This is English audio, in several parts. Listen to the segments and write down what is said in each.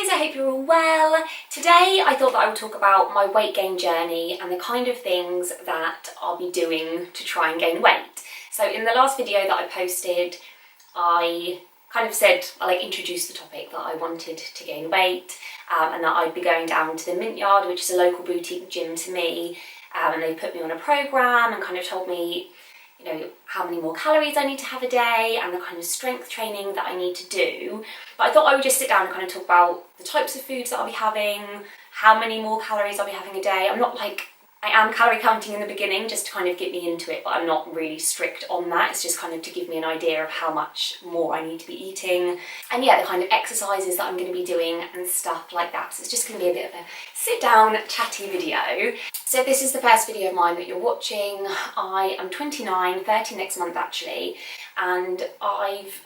guys, I hope you're all well. Today I thought that I would talk about my weight gain journey and the kind of things that I'll be doing to try and gain weight. So in the last video that I posted, I kind of said, I introduced the topic that I wanted to gain weight and that I'd be going down to the Mint Yard, which is a local boutique gym to me, and they put me on a programme and kind of told me, you know, how many more calories I need to have a day and the kind of strength training that I need to do. But I thought I would just sit down and kind of talk about the types of foods that I'll be having, how many more calories I'll be having a day. I am calorie counting in the beginning just to kind of get me into it, but I'm not really strict on that. It's just kind of to give me an idea of how much more I need to be eating. And yeah, the kind of exercises that I'm going to be doing and stuff like that. So it's just going to be a bit of a sit down chatty video. So if this is the first video of mine that you're watching, I am 29, 30 next month actually, and I've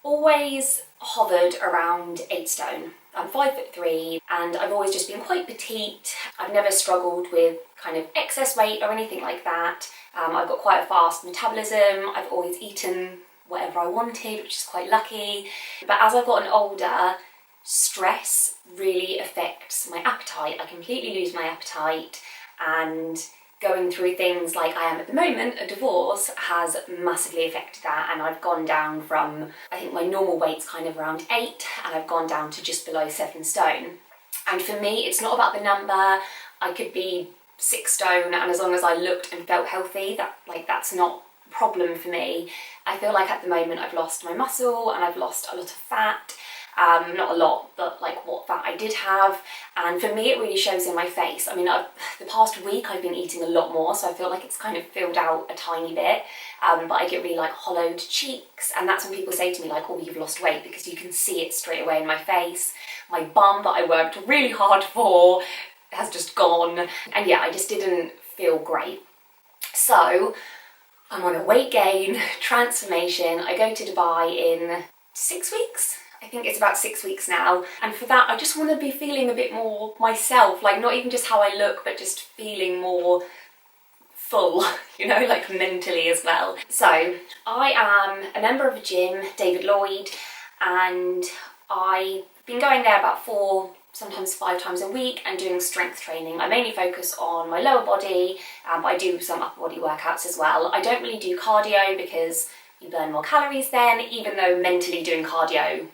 always hovered around 8 stone. I'm 5'3" and I've always just been quite petite. I've never struggled with kind of excess weight or anything like that. I've got quite a fast metabolism. I've always eaten whatever I wanted, which is quite lucky. But as I've gotten older, stress really affects my appetite. I completely lose my appetite, and going through things like I am at the moment, a divorce, has massively affected that, and I've gone down from, I think my normal weight's kind of around 8 and I've gone down to just below 7 stone. And for me, it's not about the number. I could be 6 stone, and as long as I looked and felt healthy, that's not a problem for me. I feel like at the moment I've lost my muscle and I've lost a lot of fat. Not a lot, but what fat I did have, and for me it really shows in my face. I mean, the past week I've been eating a lot more, so I feel like it's kind of filled out a tiny bit, but I get really hollowed cheeks, and that's when people say to me oh, you've lost weight, because you can see it straight away in my face. My bum that I worked really hard for has just gone, and yeah, I just didn't feel great. So I'm on a weight gain transformation. I go to Dubai in 6 weeks. I think it's about 6 weeks now, and for that I just want to be feeling a bit more myself, not even just how I look, but just feeling more full, you know, mentally as well. So I am a member of a gym, David Lloyd, and I've been going there about 4, sometimes 5 times a week and doing strength training. I mainly focus on my lower body, but I do some upper body workouts as well. I don't really do cardio because you burn more calories then, even though mentally doing cardio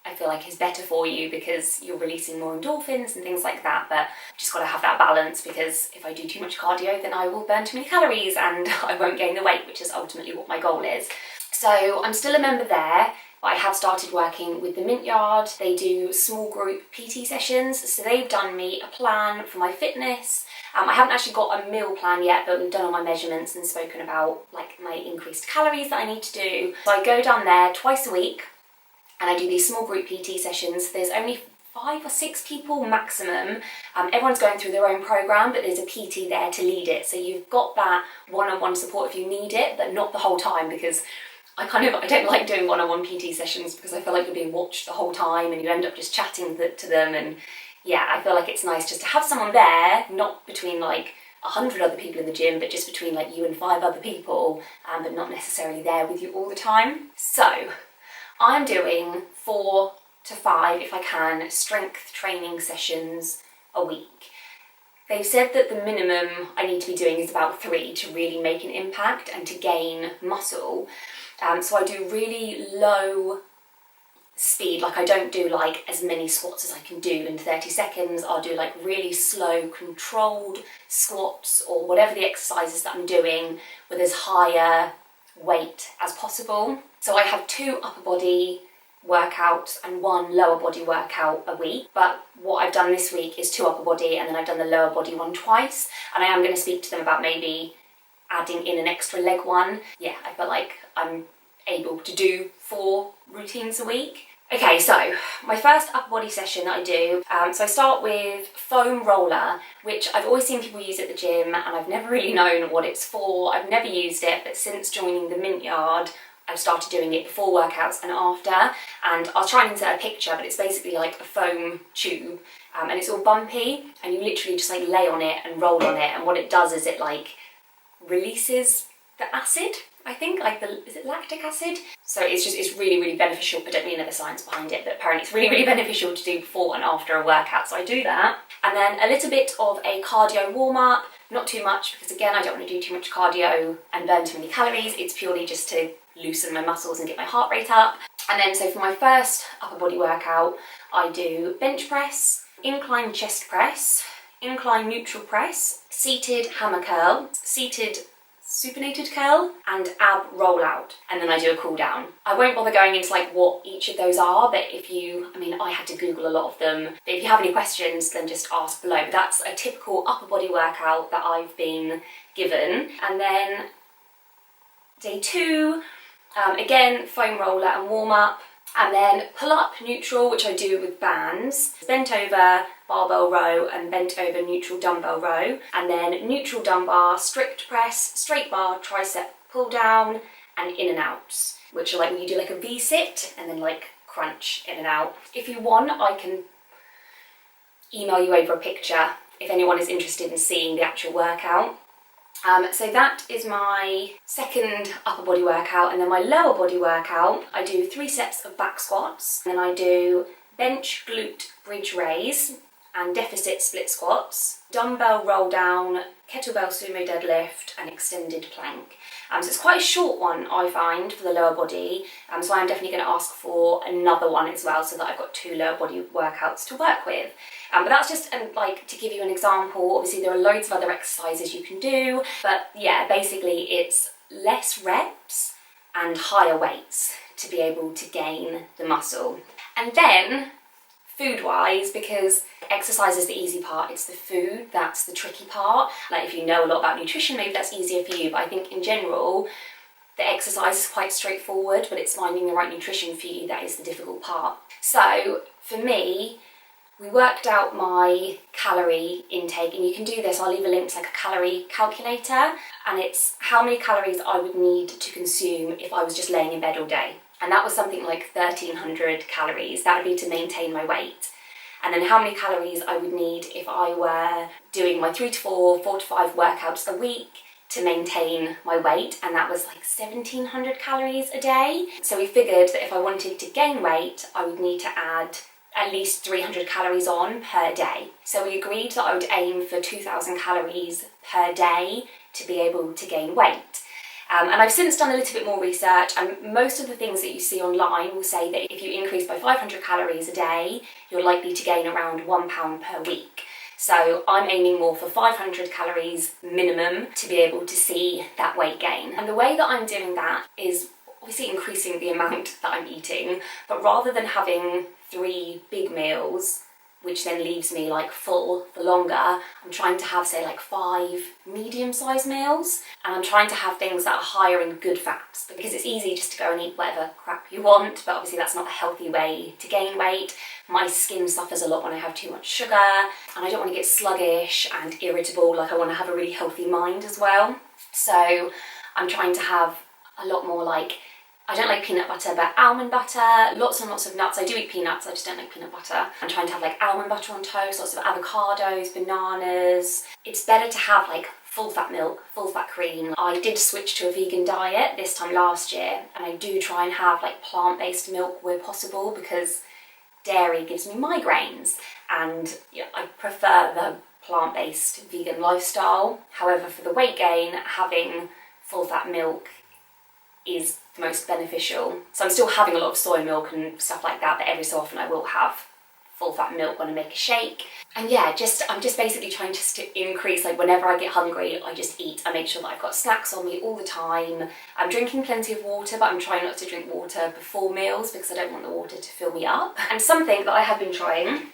I feel like is better for you because you're releasing more endorphins and things like that, but just got to have that balance, because if I do too much cardio then I will burn too many calories and I won't gain the weight, which is ultimately what my goal is. So I'm still a member there, but I have started working with the Mint Yard. They do small group PT sessions, so they've done me a plan for my fitness. I haven't actually got a meal plan yet, but we've done all my measurements and spoken about my increased calories that I need to do. So I go down there twice a week, and I do these small group PT sessions. There's only 5 or 6 people maximum. Everyone's going through their own program, but there's a PT there to lead it. So you've got that one-on-one support if you need it, but not the whole time, because I don't like doing one-on-one PT sessions because I feel like you're being watched the whole time and you end up just chatting to them. And yeah, I feel like it's nice just to have someone there, not between 100 other people in the gym, but just between you and 5 other people, but not necessarily there with you all the time. So I'm doing 4 to 5, if I can, strength training sessions a week. They've said that the minimum I need to be doing is about 3 to really make an impact and to gain muscle. So I do really low speed, I don't do as many squats as I can do in 30 seconds. I'll do really slow, controlled squats or whatever the exercises that I'm doing with as higher weight as possible. So I have 2 upper body workouts and 1 lower body workout a week, but what I've done this week is 2 upper body, and then I've done the lower body one twice, and I am going to speak to them about maybe adding in an extra leg one. Yeah, I feel like I'm able to do 4 routines a week. Okay, so my first upper body session that I do, so I start with foam roller, which I've always seen people use at the gym and I've never really known what it's for. I've never used it, but since joining the Mint Yard, I've started doing it before workouts and after, and I'll try and insert a picture, but it's basically a foam tube, and it's all bumpy, and you literally just lay on it and roll on it, and what it does is it releases the acid I think, like is it lactic acid? So it's really, really beneficial. I don't really know the science behind it, but apparently it's really, really beneficial to do before and after a workout. So I do that. And then a little bit of a cardio warm up, not too much, because again, I don't want to do too much cardio and burn too many calories. It's purely just to loosen my muscles and get my heart rate up. And then so for my first upper body workout, I do bench press, incline chest press, incline neutral press, seated hammer curl, seated supinated curl, and ab roll out, and then I do a cool down. I won't bother going into like what each of those are, but I had to Google a lot of them, but if you have any questions then just ask below. But that's a typical upper body workout that I've been given. And then day 2, again foam roller and warm up, and then pull up neutral, which I do with bands, bent over barbell row and bent over neutral dumbbell row, and then neutral dumbbell strict press, straight bar tricep pull down, and in and outs, which are like when you do like a V sit and then like crunch in and out. If you want, I can email you over a picture if anyone is interested in seeing the actual workout. So that is my second upper body workout. And then my lower body workout, I do 3 sets of back squats, and then I do bench glute bridge raise and deficit split squats, dumbbell roll down, kettlebell sumo deadlift, and extended plank. So it's quite a short one, I find, for the lower body, so I'm definitely going to ask for another one as well, so that I've got 2 lower body workouts to work with. But that's just like to give you an example. Obviously there are loads of other exercises you can do, but yeah, basically it's less reps and higher weights to be able to gain the muscle. And then food-wise, because exercise is the easy part, it's the food that's the tricky part. Like if you know a lot about nutrition, maybe that's easier for you, but I think in general the exercise is quite straightforward, but it's finding the right nutrition for you that is the difficult part. So for me, we worked out my calorie intake, and you can do this, I'll leave a link to like a calorie calculator, and it's how many calories I would need to consume if I was just laying in bed all day. And that was something like 1,300 calories. That would be to maintain my weight. And then how many calories I would need if I were doing my 3 to 4, 4 to 5 workouts a week to maintain my weight, and that was like 1,700 calories a day. So we figured that if I wanted to gain weight, I would need to add at least 300 calories on per day. So we agreed that I would aim for 2,000 calories per day to be able to gain weight. And I've since done a little bit more research, and most of the things that you see online will say that if you increase by 500 calories a day, you're likely to gain around 1 pound per week. So I'm aiming more for 500 calories minimum to be able to see that weight gain. And the way that I'm doing that is obviously increasing the amount that I'm eating, but rather than having 3 big meals, which then leaves me like full for longer, I'm trying to have say like 5 medium-sized meals, and I'm trying to have things that are higher in good fats, because it's easy just to go and eat whatever crap you want, but obviously that's not a healthy way to gain weight. My skin suffers a lot when I have too much sugar, and I don't want to get sluggish and irritable. Like I want to have a really healthy mind as well. So I'm trying to have a lot more like, I don't like peanut butter, but almond butter, lots and lots of nuts. I do eat peanuts, I just don't like peanut butter. I'm trying to have like almond butter on toast, lots of avocados, bananas. It's better to have like full fat milk, full fat cream. I did switch to a vegan diet this time last year, and I do try and have like plant-based milk where possible, because dairy gives me migraines, and I prefer the plant-based vegan lifestyle. However, for the weight gain, having full fat milk is the most beneficial. So I'm still having a lot of soy milk and stuff like that, but every so often I will have full fat milk when I make a shake. And yeah, I'm just basically trying to increase, like whenever I get hungry, I just eat. I make sure that I've got snacks on me all the time. I'm drinking plenty of water, but I'm trying not to drink water before meals because I don't want the water to fill me up. And something that I have been trying,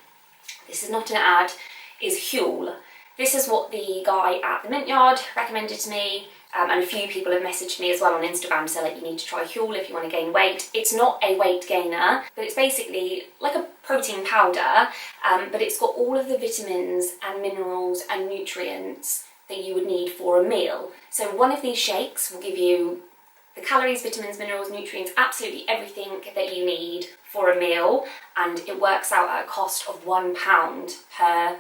this is not an ad, is Huel. This is what the guy at the Mint Yard recommended to me. And a few people have messaged me as well on Instagram, so like you need to try Huel if you want to gain weight. It's not a weight gainer, but it's basically like a protein powder, but it's got all of the vitamins and minerals and nutrients that you would need for a meal. So one of these shakes will give you the calories, vitamins, minerals, nutrients, absolutely everything that you need for a meal, and it works out at a cost of £1 per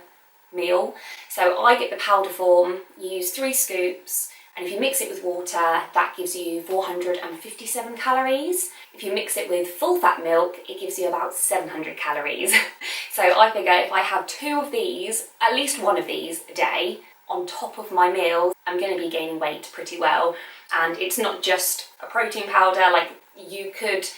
meal. So I get the powder form, use 3 scoops, And if you mix it with water, that gives you 457 calories. If you mix it with full fat milk, it gives you about 700 calories. So I figure if I have 2 of these, at least 1 of these a day, on top of my meals, I'm going to be gaining weight pretty well. And it's not just a protein powder, like you could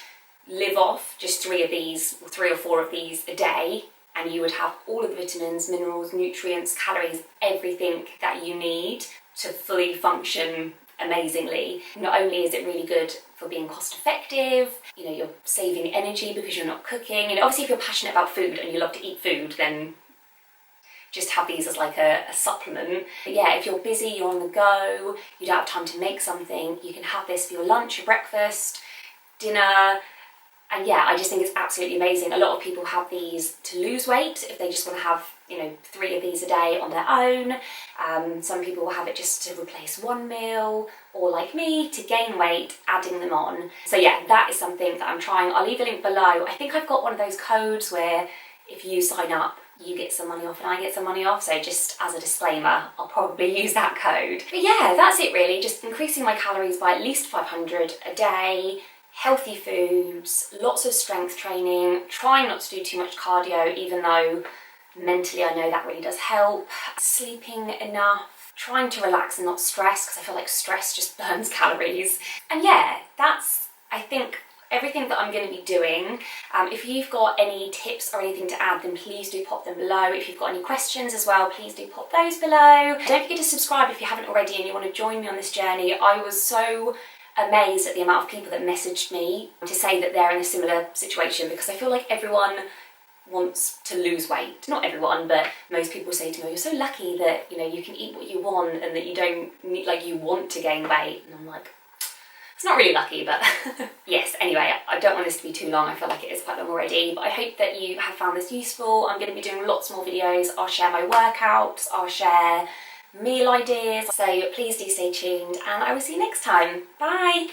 live off just 3 of these, or 3 or 4 of these a day, and you would have all of the vitamins, minerals, nutrients, calories, everything that you need to fully function amazingly. Not only is it really good for being cost effective, you know, you're saving energy because you're not cooking. You know, obviously if you're passionate about food and you love to eat food, then just have these as like a supplement. But yeah, if you're busy, you're on the go, you don't have time to make something, you can have this for your lunch, your breakfast, dinner. And yeah, I just think it's absolutely amazing. A lot of people have these to lose weight if they just want to have, you know, 3 of these a day on their own. Some people will have it just to replace 1 meal, or like me, to gain weight, adding them on. So yeah, that is something that I'm trying. I'll leave a link below. I think I've got one of those codes where if you sign up, you get some money off and I get some money off. So just as a disclaimer, I'll probably use that code. But yeah, that's it really. Just increasing my calories by at least 500 a day. Healthy foods, lots of strength training, trying not to do too much cardio, even though mentally I know that really does help. Sleeping enough, trying to relax and not stress, because I feel like stress just burns calories. And yeah, that's, I think, everything that I'm going to be doing. If you've got any tips or anything to add, then please do pop them below. If you've got any questions as well, please do pop those below. Don't forget to subscribe if you haven't already and you want to join me on this journey. I was so amazed at the amount of people that messaged me to say that they're in a similar situation, because I feel like everyone wants to lose weight. Not everyone, but most people say to me, you're so lucky that, you know, you can eat what you want and that you don't need, like, you want to gain weight. And I'm like, it's not really lucky, but yes, anyway, I don't want this to be too long. I feel like it is quite long already, but I hope that you have found this useful. I'm going to be doing lots more videos. I'll share my workouts, I'll share meal ideas, so please do stay tuned and I will see you next time. Bye!